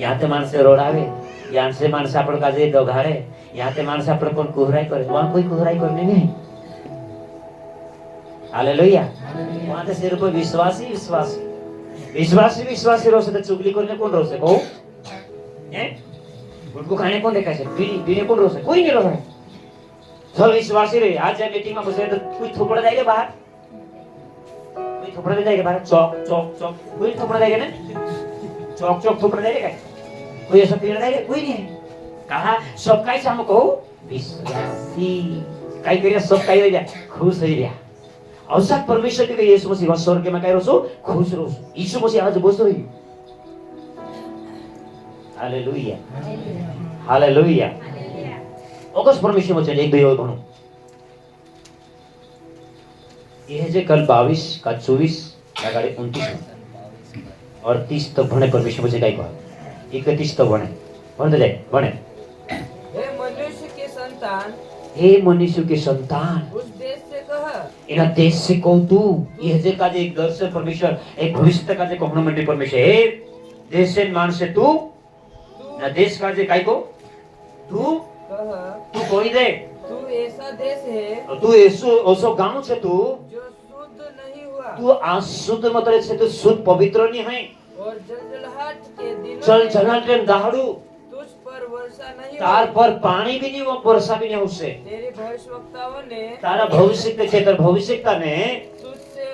यहाँ ते माणसे रोडावे, यहाँ से माणसे आपण काजे दोघाडे, यहाँ ते माणसे आपण कोण कुहराई करे, वहाँ कोई कुहराई करने नहीं। हालेलुया। वहाँ ते सिर्फ विश्वासी विश्वासी विश्वासी विश्वासी रोसे ते चुगली करने कौन रोसे को हैं? उनको खाने कौन देखा है? बीने कौन रोसे? कोई नहीं रोसे। सब विश्वासी रहे। आज जब मीटिंग में बसे तो कोई थोपड़ा जाएगा बाहर, कोई थोपड़ा जाएगा बाहर, चौक चौक चौक कोई थोपड़ा जाएगा ना, चौक चौक थोपड़ा जाएगा, कोई ऐसा पीड़ जाएगा, कोई नहीं है। कहा सब काई सामने को विश्वासी काई करिया सब काई हो गया खुश हो गया। औसत परमेश्वर के यीशु मसीह स्वर्ग में कह रहो खुश रहो। यीशु मसीह आज बोल रही। Hallelujah hallelujah. ओकस परमेश्वर में चले एक दो और भणो। यह जे कल 22 का 24 लगाड़े 29 और 30 तक भणे परमेश्वर में काई कहा 31 तक भणे भण दे भणे। हे मनुष्य के संतान, हे मनुष्य के संतान, उस देश से कह, इना देश से को तू। यह जे का जे एक दर्शन परमेश्वर एक भविष्य का जे कोहनो मंडी परमेश्वर हे देश से मान से तू ना देश का जे काई को तू तू कोई दे तू ऐसा देश है तू ऐसो ओसो गांव से तू जो शुद्ध नहीं हुआ तू अशुद्ध मतलब से तू शुद्ध पवित्र नहीं है और जलजलाहट के दिनों चल में चलाटे दाहड़ू तुझ पर वर्षा नहीं तार हुई। पर पानी भी नहीं वो वर्षा भी नहीं उससे तेरे भविष्यवक्ताओं ने तारा भविष्य के क्षेत्र भविष्यता ने तुझसे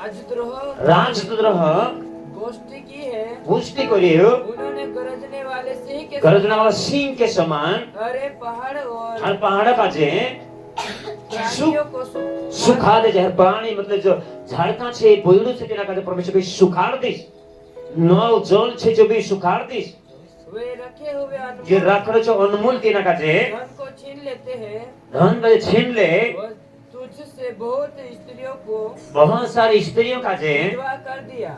राजद्रोह राजद्रोह गोष्ठी की है। पुष्टि करियो उन्होंने गरजने वाले सिंह के गरजना वाला सिंह के समान अरे पहाड़ हर और पहाड़ का जे प्राणियों को सुखा दे जहर पानी मतलब जो झाड़का छे बोयडू छे तेना का परमेश्वर भी सुखाड़ दिस नौ जल छे जो भी सुखाड़ दिस वे रखे हुए जे अनमोल राखड़ो छे अनमोल तेना का जे धन को छीन लेते हैं धन में छीन ले और तुझसे बहुत स्त्रियों को बहुत सारी स्त्रियों का जे विधवा कर दिया।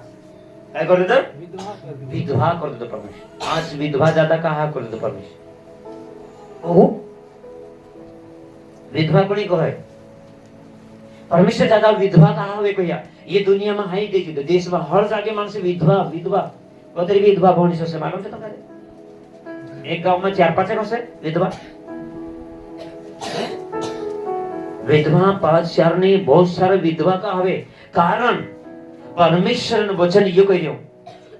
क्या कर दे विधवा कर दिया। विधवा कर दे परमेश्वर। आज विधवा ज्यादा कहा कर दे परमेश्वर। ओहो विधवा कोनी को है परमेश्वर ज्यादा विधवा कहा हुए कोई ये दुनिया में हाई देखी तो देश में हर जगह मानसे विधवा विधवा कतरी विधवा भौणी से मालूम है तो करे एक गांव में 4-5 है विधवा विधवा 5-4 नहीं बहुत सारे विधवा का हवे कारण परमेश्वर ने वचन यो कह रहे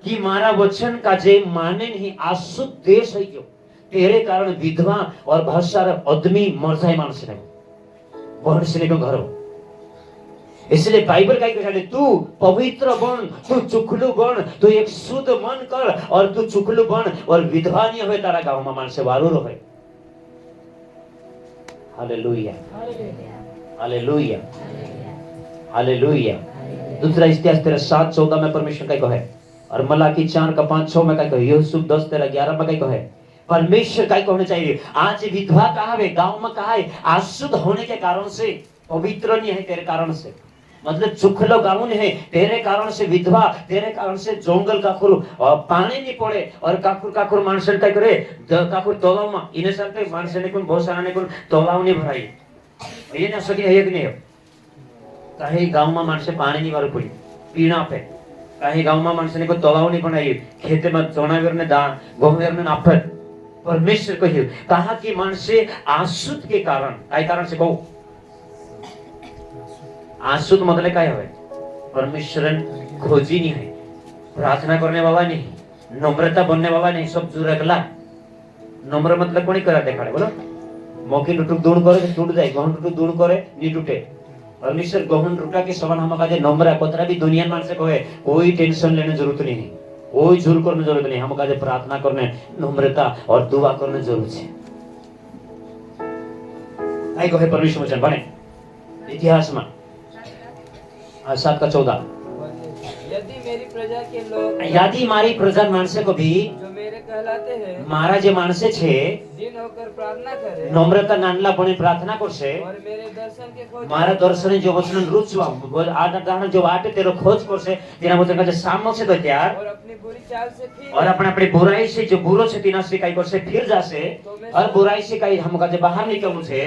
कि मारा वचन का जे माने नहीं अशुद्ध देश है क्यों तेरे कारण विधवा और बहुत सारे आदमी मर जाए मानस ने मनुष्य ने घर हो। इसलिए बाइबल का कहता है तू पवित्र बन तू चुखलू बन तू एक शुद्ध मन कर और तू चुखलू बन और विधवा नहीं होए तारा गांव में मानसे वारू रहे। Hallelujah hallelujah hallelujah. दूसरा इतिहास 7:14 में परमेश्वर का कहे और मलाकी 4:5-6 में का कहे यूसुफ 10:11 में का कहे परमेश्वर का होना चाहिए। आज विधवा कहा है गांव में कहा है अशुद्ध होने के कारण से पवित्र नहीं है तेरे कारण से मतलब चुखलो गांव है तेरे कारण से विधवा तेरे कारण से जंगल काकुर पानी नहीं पड़े और काकुर काकुर मानसन का करे काकुर तलाव में इने साथे मानसने कोन बहुत सारा ने कोन तलाव नहीं भराई ये ना सके है कि नहीं कहीं गांव में मानसे पानी नहीं भर पड़ी पीना पे कहीं गांव में मानसने को तलाव नहीं बनाई खेते में चोनावीर ने दान गोवीर ने नाफत परमेश्वर को कहा कि मानसे अशुद्ध के कारण आई कारण से कहूं अशुद्ध मतलब क्या है परमेश्वर खोजी नहीं है प्रार्थना करने वाला नहीं नम्रता बनने वाला नहीं सब जुरगला नम्र मतलब कोनी करा देखा बोलो मौके टूट दूर करे टूट जाए गहन टूट दूर करे नहीं टूटे परमेश्वर गहन टूटा के समान हम का नम्र कोतरा भी दुनिया मान से कहे कोई टेंशन लेने जरूरत नहीं है कोई झूर करने जरूरत नहीं हम का प्रार्थना करने नम्रता और दुआ करने जरूरत है। आई कहे परमेश्वर वचन बने इतिहास में 7:14 यदि मेरी प्रजा के लोग यदि मारी प्रजा मानसे को भी जो मेरे कहलाते हैं मारा जे मानसे छे दिन होकर प्रार्थना करे नम्रता नानला बने प्रार्थना करसे और मेरे दर्शन के खोज मारा दर्शन जो वचन रुचवा आठ दाना जो आटे तेरो खोज करसे तेना वचन का जे सामक से तो त्यार और अपनी बुरी चाल से फिर और अपने बुराई से जो बुरो से तीना से काई करसे फिर जासे और बुराई से काई हम का जे बाहर निकलू छे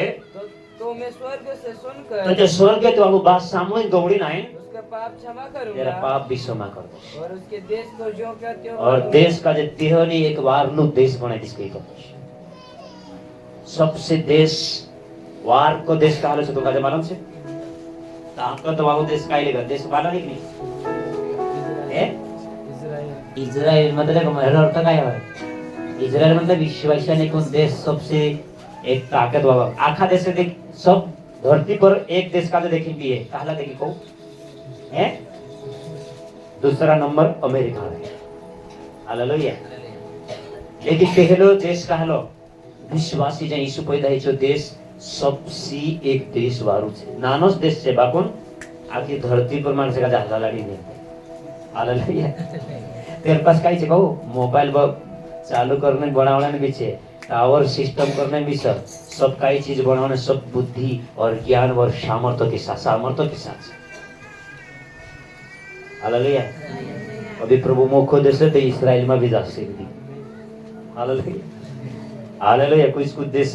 तो मैं स्वर्ग से तो सुनकर जो स्वर्ग तो वो बात सामूहिक दौड़ी ना है उसका पाप क्षमा तेरा करूंगा पाप भी क्षमा कर दो और उसके देश को ज्यों का त्यों और करूंगा। देश का जो तिहोनी एक बार नु देश बने जिसके तो सबसे देश वार को देश कहा से तो का मालूम से तो आपका तो वो देश का लेगा देश मालूम है कि नहीं है इज़राइल इजराइल मतलब अर्थ काय है इजराइल मतलब विश्वासाने कोण देश सबसे एक ताकत वाला आखा देश देख सब धरती पर एक देश का देखी भी है कहला देखी को है दूसरा नंबर अमेरिका है हालेलुया लेकिन पहलो देश कहलो विश्वासी जन यीशु पैदा है जो देश सबसे एक देश वारू छे नानो देश छे बाकोन आखी धरती पर माणसे का जहाज लाडी नहीं हालेलुया तेरे पास काही छे कहू मोबाइल चालू करने बनाने भी छे टावर सिस्टम करने भी सब काही चीज बनाने सब बुद्धि और ज्ञान और सामर्थ्य के साथ हालेलुया अभी प्रभु मोखो देश तो इस्राएल में भी जा सकती हालेलुया हालेलुया कुछ देश